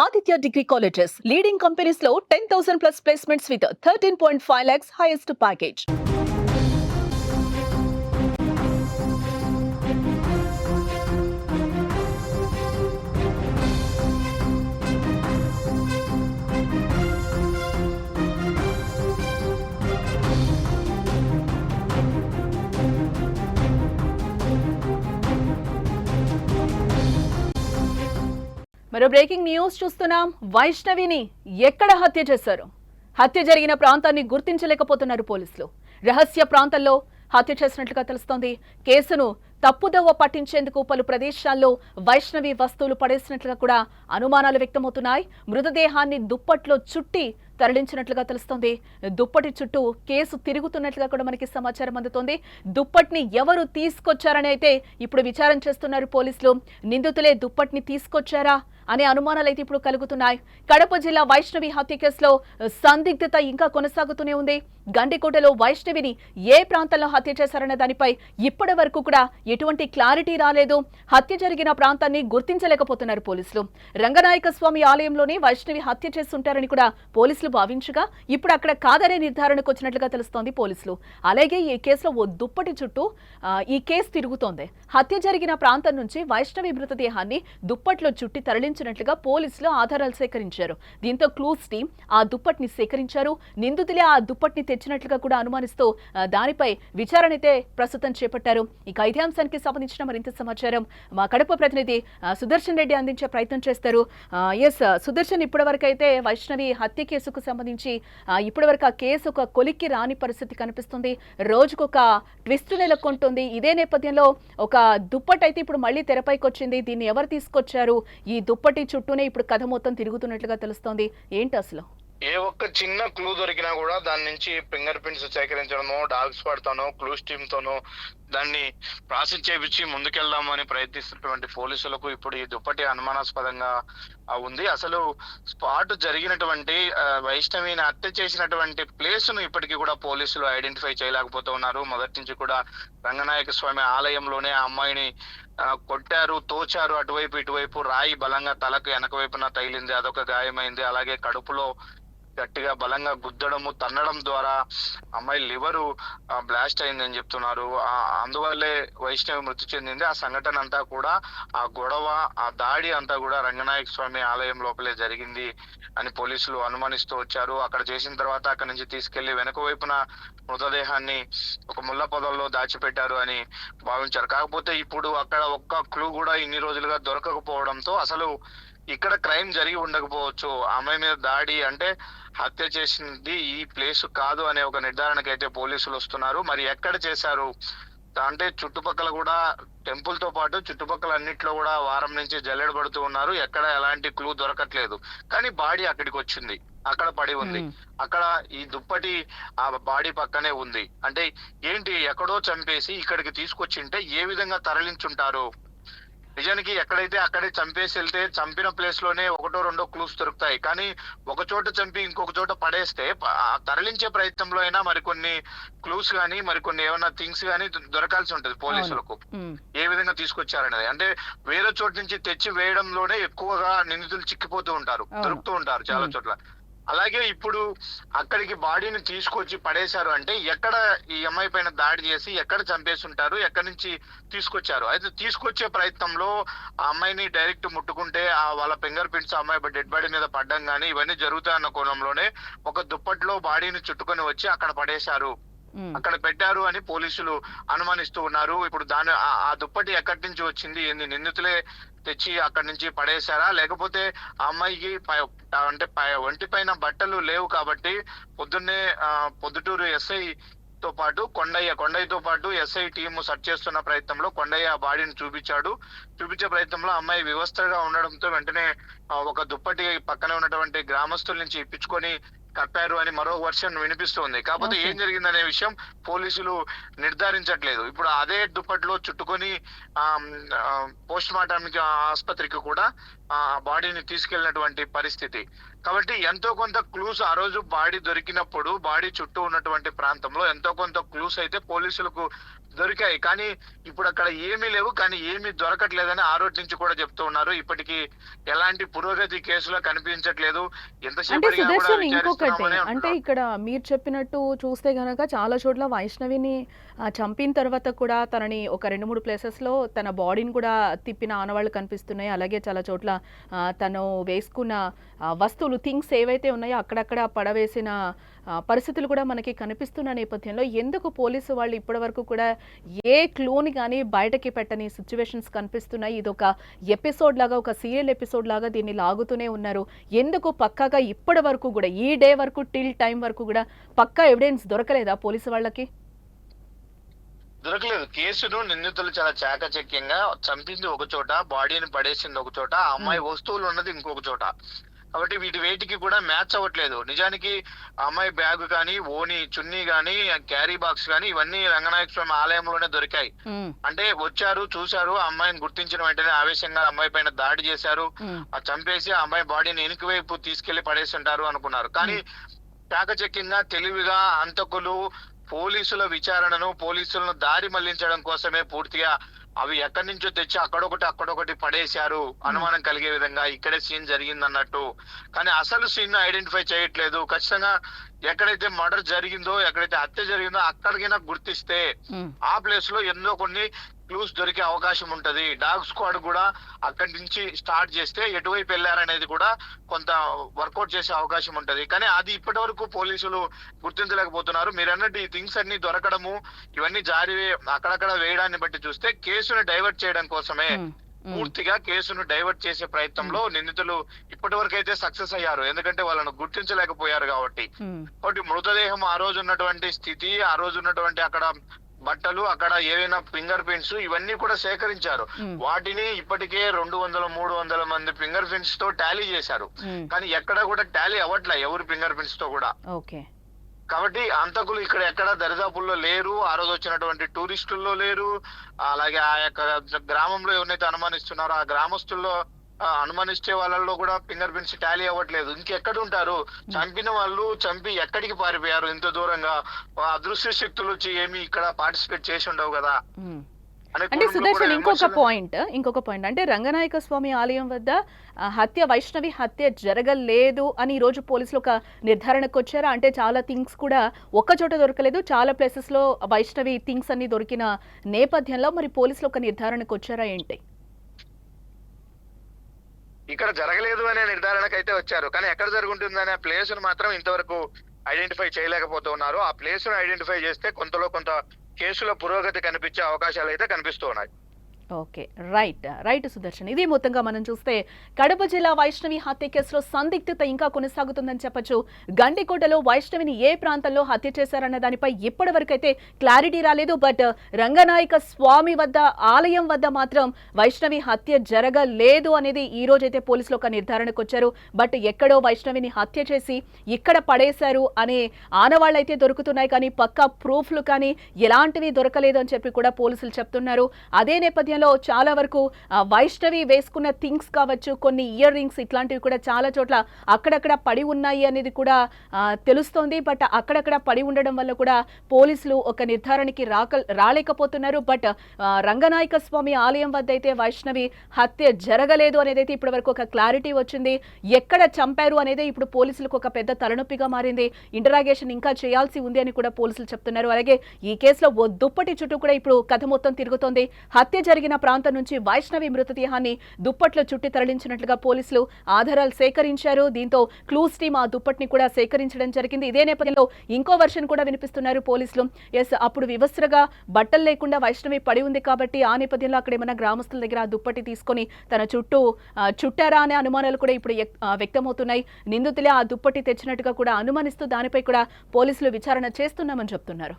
Aditya Degree Colleges, leading companies low 10,000 plus placements with 13.5 lakhs highest package. మరో breaking news చూస్తున్నాం. వైష్ణవిని ఎక్కడ హత్య చేశారు? హత్య జరిగిన ప్రాంతాన్ని గుర్తించలేకపోతున్నారు పోలీసులు. రహస్య ప్రాంతంలో హత్య చేసినట్లుగా తెలుస్తోంది. కేసును తప్పుదోవ పట్టించేందుకు పలు ప్రదేశాల్లో వైష్ణవి వస్తువులు పడేసినట్లుగా కూడా అనుమానాలు వ్యక్తమవుతున్నాయి. మృతదేహాన్ని దుప్పట్లో చుట్టి తరలించినట్లుగా తెలుస్తోంది. దుప్పటి చుట్టూ కేసు తిరుగుతున్నట్లుగా కూడా మనకి సమాచారం అందుతోంది. దుప్పటిని ఎవరు తీసుకొచ్చారని అయితే ఇప్పుడు విచారణ చేస్తున్నారు పోలీసులు. నిందితులే దుప్పటిని తీసుకొచ్చారా అనే అనుమానాలు అయితే ఇప్పుడు కలుగుతున్నాయి. కడప జిల్లా వైష్ణవి హత్య కేసులో సందిగ్ధత ఇంకా కొనసాగుతూనే ఉంది. గండికోటలో వైష్ణవిని ఏ ప్రాంతంలో హత్య చేశారనే దానిపై ఇప్పటి వరకు కూడా ఎటువంటి క్లారిటీ రాలేదు. హత్య జరిగిన ప్రాంతాన్ని గుర్తించలేకపోతున్నారు పోలీసులు. రంగనాయక స్వామి ఆలయంలోనే వైష్ణవి హత్య చేస్తుంటారని కూడా పోలీసులు భావించగా ఇప్పుడు అక్కడ కాదనే నిర్ధారణకు వచ్చినట్లుగా తెలుస్తోంది పోలీసులు. అలాగే ఈ కేసులో ఓ దుప్పటి చుట్టూ ఈ కేసు తిరుగుతోంది. హత్య జరిగిన ప్రాంతం నుంచి వైష్ణవి మృతదేహాన్ని దుప్పట్లో చుట్టి తరలించినట్లుగా పోలీసులు ఆధారాలు సేకరించారు. దీంతో క్లూస్ టీం ఆ దుప్పటిని సేకరించారు. నిందితులే ఆ దుప్పటిని తెచ్చినట్లుగా కూడా అనుమానిస్తూ దానిపై విచారణ అయితే ప్రస్తుతం చేపట్టారు. ఇక ఇదే అంశానికి సంబంధించిన మరింత సమాచారం మా కడప ప్రతినిధి సుదర్శన్ రెడ్డి అందించే ప్రయత్నం చేస్తారు. సుదర్శన్, ఇప్పటి వరకు అయితే వైష్ణవి హత్య కేసుకు సంబంధించి ఇప్పటి వరకు ఆ కేసు ఒక కొలిక్కి రాని పరిస్థితి కనిపిస్తుంది. రోజుకొక ట్విస్ట్ నెలకొంటుంది. ఇదే నేపథ్యంలో ఒక దుప్పటి అయితే ఇప్పుడు మళ్ళీ తెరపైకి వచ్చింది. దీన్ని ఎవరు తీసుకొచ్చారు? ఈ దుప్పటి చుట్టూనే ఇప్పుడు కథ మొత్తం తిరుగుతున్నట్లుగా తెలుస్తోంది. ఏంటి అసలు? ఏ ఒక్క చిన్న క్లూ దొరికినా కూడా దాని నుంచి ఫింగర్ ప్రింట్స్ సేకరించడమో, డాగ్ స్పాట్ తోనో, క్లూస్ టీమ్ తోనో దాన్ని ప్రాసెస్ చేపించి ముందుకెళ్దామని ప్రయత్నిస్తున్నటువంటి పోలీసులకు ఇప్పుడు ఈ దుప్పటి అనుమానాస్పదంగా ఉంది. అసలు స్పాట్ జరిగినటువంటి వైష్ణవిని హత్య చేసినటువంటి ప్లేస్ ను ఇప్పటికీ కూడా పోలీసులు ఐడెంటిఫై చేయలేకపోతూ ఉన్నారు. మొదటి నుంచి కూడా రంగనాయక స్వామి ఆలయంలోనే ఆ అమ్మాయిని కొట్టారు, తోచారు. అటువైపు ఇటువైపు రాయి బలంగా తలకు వెనక వైపున తగిలింది, అదొక గాయమైంది. అలాగే కడుపులో గట్టిగా బలంగా గుద్దడము, తన్నడం ద్వారా అమ్మాయి లివరు బ్లాస్ట్ అయిందని చెప్తున్నారు. అందువల్లే వైష్ణవి మృతి చెందింది. ఆ సంఘటన అంతా కూడా, ఆ గొడవ, ఆ దాడి అంతా కూడా రంగనాయక స్వామి ఆలయం లోపలే జరిగింది అని పోలీసులు అనుమానిస్తూ వచ్చారు. అక్కడ చేసిన తర్వాత అక్కడి నుంచి తీసుకెళ్లి వెనక వైపున మృతదేహాన్ని ఒక ముళ్ళ పొదల్లో దాచిపెట్టారు అని భావించారు. కాకపోతే ఇప్పుడు అక్కడ ఒక్క క్లూ కూడా ఇన్ని రోజులుగా దొరకకపోవడంతో అసలు ఇక్కడ క్రైమ్ జరిగి ఉండకపోవచ్చు. అమ్మాయి మీద దాడి అంటే హత్య చేసింది ఈ ప్లేస్ కాదు అనే ఒక నిర్ధారణకు అయితే పోలీసులు వస్తున్నారు. మరి ఎక్కడ చేశారు అంటే చుట్టుపక్కల కూడా టెంపుల్ తో పాటు చుట్టుపక్కల అన్నిట్లో కూడా వారం నుంచి జల్లెడ పడుతూ ఉన్నారు. ఎక్కడ ఎలాంటి క్లూ దొరకట్లేదు. కానీ బాడీ అక్కడికి వచ్చింది, అక్కడ పడి ఉంది. అక్కడ ఈ దుప్పటి ఆ బాడీ పక్కనే ఉంది. అంటే ఏంటి, ఎక్కడో చంపేసి ఇక్కడికి తీసుకొచ్చింటే ఏ విధంగా తరలించుంటారు? నిజానికి ఎక్కడైతే అక్కడే చంపేసి వెళ్తే చంపిన ప్లేస్ లోనే ఒకటో రెండో క్లూస్ దొరుకుతాయి. కానీ ఒక చోట చంపి ఇంకొక చోట పడేస్తే తరలించే ప్రయత్నంలో అయినా మరికొన్ని క్లూస్ గానీ మరికొన్ని ఏమైనా థింగ్స్ గానీ దొరకాల్సి ఉంటది పోలీసులకు. ఏ విధంగా తీసుకొచ్చారనేది అంటే వేరే చోట నుంచి తెచ్చి వేయడంలోనే ఎక్కువగా నిందితులు చిక్కిపోతూ ఉంటారు, దొరుకుతూ ఉంటారు చాలా చోట్ల. అలాగే ఇప్పుడు అక్కడికి బాడీని తీసుకొచ్చి పడేశారు అంటే ఎక్కడ ఈ అమ్మాయి పైన దాడి చేసి ఎక్కడ చంపేసి ఉంటారు, ఎక్కడి నుంచి తీసుకొచ్చారు? అయితే తీసుకొచ్చే ప్రయత్నంలో ఆ అమ్మాయిని డైరెక్ట్ ముట్టుకుంటే వాళ్ళ ఫింగర్ ప్రింట్స్ అమ్మాయి డెడ్ బాడీ మీద పడ్డం కానీ ఇవన్నీ జరుగుతాయన్న కోణంలోనే ఒక దుప్పట్లో బాడీని చుట్టుకొని వచ్చి అక్కడ పడేశారు, అక్కడ పెట్టారు అని పోలీసులు అనుమానిస్తూ ఉన్నారు. ఇప్పుడు ఆ దుప్పటి ఎక్కడి నుంచి వచ్చింది, ఏంది, నిందితులే తెచ్చి అక్కడి నుంచి పడేశారా, లేకపోతే ఆ అమ్మాయికి అంటే ఒంటి పైన బట్టలు లేవు కాబట్టి పొద్దున్నే పొద్దుటూరు ఎస్ఐ తో పాటు కొండయ్యతో పాటు ఎస్ఐ టీము సెర్చ్ చేస్తున్న ప్రయత్నంలో కొండయ్య బాడీని చూపించే ప్రయత్నంలో అమ్మాయి వివస్థగా ఉండడంతో వెంటనే ఒక దుప్పటి పక్కనే ఉన్నటువంటి గ్రామస్తుల నుంచి ఇప్పించుకొని కప్పారు అని మరో వర్షన్ వినిపిస్తుంది. కాకపోతే ఏం జరిగిందనే విషయం పోలీసులు నిర్ధారించట్లేదు. ఇప్పుడు అదే దుప్పట్లో చుట్టుకొని పోస్ట్ మార్టం ఆసుపత్రికి కూడా ఆ బాడీని తీసుకెళ్ళినటువంటి పరిస్థితి. కాబట్టి ఎంతో కొంత క్లూస్ ఆ రోజు బాడీ దొరికినప్పుడు బాడీ చుట్టూ ఉన్నటువంటి ప్రాంతంలో ఎంతో కొంత క్లూస్ అయితే పోలీసులకు దొరికాయి. కానీ ఇప్పుడు అక్కడ ఏమీ లేవు. కానీ ఏమీ దొరకట్లేదని ఆ రోజు నుంచి కూడా చెప్తూ ఉన్నారు. ఇప్పటికి ఎలాంటి పురోగతి కేసులో కనిపించట్లేదు. ఎంతసేపు అంటే అడిగినా కూడా సుదర్శన్ ఇంకొకటి, విచారిస్తున్నామని అంటే అంటున్నారు. ఇక్కడ మీరు చెప్పినట్టు చూస్తే గనక చాలా చోట్ల వైష్ణవిని చంపిన తర్వాత కూడా తనని ఒక 2-3 ప్లేసెస్‌లో తన బాడీని కూడా తిప్పిన ఆనవాళ్ళు కనిపిస్తున్నాయి. అలాగే చాలా చోట్ల తను వేసుకున్న వస్తువులు, థింగ్స్ ఏవైతే ఉన్నాయో అక్కడక్కడ పడవేసిన పరిస్థితులు కూడా మనకి కనిపిస్తున్న నేపథ్యంలో ఎందుకు పోలీసు వాళ్ళు ఇప్పటివరకు కూడా ఏ క్లూని కానీ బయటకి పెట్టని సిచ్యువేషన్స్ కనిపిస్తున్నాయి? ఇదొక ఎపిసోడ్ లాగా, ఒక సీరియల్ ఎపిసోడ్ లాగా దీన్ని లాగుతూనే ఉన్నారు. ఎందుకు పక్కాగా ఇప్పటి వరకు కూడా, ఈ డే వరకు, టిల్ టైం వరకు కూడా పక్కా ఎవిడెన్స్ దొరకలేదా పోలీసు వాళ్ళకి? దొరకలేదు. కేసును నిందితులు చాలా చాకచక్యంగా చంపింది ఒక చోట, బాడీని పడేసింది ఒక చోట, ఆ అమ్మాయి వస్తువులు ఉన్నది ఇంకొక చోట. కాబట్టి వేటికి కూడా మ్యాచ్ అవ్వట్లేదు. నిజానికి ఆ అమ్మాయి బ్యాగ్ కానీ, ఓని చున్నీ గానీ, క్యారీ బాక్స్ గానీ ఇవన్నీ రంగనాయక స్వామి ఆలయంలోనే దొరికాయి. అంటే వచ్చారు, చూశారు, ఆ అమ్మాయిని గుర్తించిన వెంటనే ఆవేశంగా అమ్మాయి పైన దాడి చేశారు, చంపేసి ఆ అమ్మాయి బాడీని వెనుక వైపు తీసుకెళ్లి పడేసి ఉంటారు అనుకున్నారు. కానీ చాకచక్యంగా, తెలివిగా హంతకులు పోలీసుల విచారణను, పోలీసులను దారి మళ్లించడం కోసమే పూర్తిగా అవి ఎక్కడి నుంచో తెచ్చి అక్కడొకటి పడేశారు, అనుమానం కలిగే విధంగా ఇక్కడే సీన్ జరిగిందన్నట్టు. కానీ అసలు సీన్ ఐడెంటిఫై చేయట్లేదు. ఖచ్చితంగా ఎక్కడైతే మర్డర్ జరిగిందో, ఎక్కడైతే హత్య జరిగిందో అక్కడికైనా గుర్తిస్తే ఆ ప్లేస్ లో ఎన్నో కొన్ని క్లూస్ దొరికే అవకాశం ఉంటది. డాగ్ స్క్వాడ్ కూడా అక్కడి నుంచి స్టార్ట్ చేస్తే ఎటువైపు వెళ్ళారనేది కూడా కొంత వర్కౌట్ చేసే అవకాశం ఉంటది. కానీ అది ఇప్పటి వరకు పోలీసులు గుర్తించలేకపోతున్నారు. మీరు అన్నట్టు ఈ థింగ్స్ అన్ని దొరకడము, ఇవన్నీ అక్కడక్కడ వేయడాన్ని బట్టి చూస్తే కేసును డైవర్ట్ చేయడం కోసమే, పూర్తిగా కేసును డైవర్ట్ చేసే ప్రయత్నంలో నిందితులు ఇప్పటి వరకు అయితే సక్సెస్ అయ్యారు. ఎందుకంటే వాళ్ళను గుర్తించలేకపోయారు కాబట్టి. కాబట్టి మృతదేహం ఆ రోజు ఉన్నటువంటి స్థితి, ఆ రోజు ఉన్నటువంటి అక్కడ బట్టలు, అక్కడ ఏవైనా ఫింగర్ ప్రింట్స్ ఇవన్నీ కూడా సేకరించారు. వాటిని ఇప్పటికే 200-300 మంది ఫింగర్ ప్రింట్స్ తో టాలీ చేశారు. కానీ ఎక్కడ కూడా టాలీ అవ్వట్లే ఎవరి ఫింగర్ ప్రింట్స్ తో కూడా. కాబట్టి హంతకులు ఇక్కడ ఎక్కడ దరిదాపుల్లో లేరు. ఆ రోజు వచ్చినటువంటి టూరిస్టుల్లో లేరు. అలాగే ఆ యొక్క గ్రామంలో ఎవరైతే అనుమానిస్తున్నారో ఆ గ్రామస్తుల్లో అనుమానించే వాళ్ళలో కూడా ఫింగర్ ప్రింట్స్ టాలీ అవ్వట్లేదు. ఇంకెక్కడ ఉంటారు? చంపిన వాళ్ళు చంపి ఎక్కడికి పారిపోయారు ఇంత దూరంగా? అదృశ్య శక్తులు వచ్చి ఏమి ఇక్కడ పార్టిసిపేట్ చేసి ఉండవు కదా. అంటే సుదర్శన్ ఇంకొక పాయింట్ అంటే రంగనాయక స్వామి ఆలయం వద్ద వైష్ణవి హత్య జరగలేదు అని ఈ రోజు పోలీసులు ఒక నిర్ధారణకు వచ్చారా? అంటే చాలా థింగ్స్ కూడా ఒక్క చోట దొరకలేదు, చాలా ప్లేసెస్ లో వైష్ణవి థింగ్స్ అన్ని దొరికిన నేపథ్యంలో మరి పోలీసులు ఒక నిర్ధారణకు వచ్చారా ఏంటి? ఇక్కడ జరగలేదు అనే నిర్ధారణకు అయితే వచ్చారు. కానీ ఎక్కడ జరుగుతుందనే ప్లేస్ ను మాత్రం ఇంతవరకు ఐడెంటిఫై చేయలేకపోతున్నారు. ఆ ప్లేస్ ను ఐడెంటిఫై చేస్తే కొంతలో కొంత కేసులో పురోగతి కనిపించే అవకాశాలు అయితే కనిపిస్తూ ఉన్నాయి. Okay, right Sudarshan. ఇది మొత్తంగా మనం చూస్తే కడప జిల్లా వైష్ణవి హత్య కేసులో సందిగ్ధత ఇంకా కొనసాగుతుందని చెప్పొచ్చు. గండికోటలో వైష్ణవిని ఏ ప్రాంతంలో హత్య చేశారన్న దానిపై ఇప్పటి వరకైతే క్లారిటీ రాలేదు. బట్ రంగనాయక స్వామి వద్ద, ఆలయం వద్ద మాత్రం వైష్ణవి హత్య జరగలేదు అనేది ఈ రోజైతే పోలీసులు ఒక నిర్ధారణకు వచ్చారు. బట్ ఎక్కడో వైష్ణవిని హత్య చేసి ఇక్కడ పడేశారు అనే ఆనవాళ్ళైతే దొరుకుతున్నాయి, కానీ పక్కా ప్రూఫ్లు కానీ ఎలాంటివి దొరకలేదు అని చెప్పి కూడా పోలీసులు చెప్తున్నారు. అదే నేపథ్యంలో చాలా వరకు వైష్ణవి వేసుకున్న థింగ్స్ కావచ్చు, కొన్ని ఇయర్ రింగ్స్ ఇట్లాంటివి కూడా చాలా చోట్ల అక్కడక్కడ పడి ఉన్నాయి అనేది కూడా తెలుస్తోంది. బట్ అక్కడక్కడ పడి ఉండడం వల్ల కూడా పోలీసులు ఒక నిర్ధారణకి రాలేకపోతున్నారు. బట్ రంగనాయక స్వామి ఆలయం వద్ద అయితే వైష్ణవి హత్య జరగలేదు అనేది అయితే ఇప్పటి వరకు ఒక క్లారిటీ వచ్చింది. ఎక్కడ చంపారు అనేది ఇప్పుడు పోలీసులకు ఒక పెద్ద తలనొప్పిగా మారింది. ఇంటరాగేషన్ ఇంకా చేయాల్సి ఉంది అని కూడా పోలీసులు చెప్తున్నారు. అలాగే ఈ కేసులో ఓ దుప్పటి చుట్టూ కూడా ఇప్పుడు కథ మొత్తం తిరుగుతోంది. హత్య జరిగిన ప్రాంతం నుంచి వైష్ణవి మృతదేహాన్ని దుప్పట్లో చుట్టి తరలించినట్లుగా పోలీసులు ఆధారాలు సేకరించారు. దీంతో క్లూస్ టీమ్ ఆ దుప్పటిని కూడా సేకరించడం జరిగింది. ఇదే నేపథ్యంలో ఇంకో వర్షన్ కూడా వినిపిస్తున్నారు పోలీసులు. అప్పుడు వివస్త్రగా బట్టలు లేకుండా వైష్ణవి పడి ఉంది కాబట్టి ఆ నేపథ్యంలో అక్కడ ఏమైనా గ్రామస్తుల దగ్గర ఆ దుప్పటి తీసుకొని తన చుట్టూ చుట్టారా అనే అనుమానాలు కూడా ఇప్పుడు వ్యక్తమవుతున్నాయి. నిందితులే ఆ దుప్పటి తెచ్చినట్టుగా కూడా అనుమానిస్తూ దానిపై కూడా పోలీసులు విచారణ చేస్తున్నామని చెప్తున్నారు.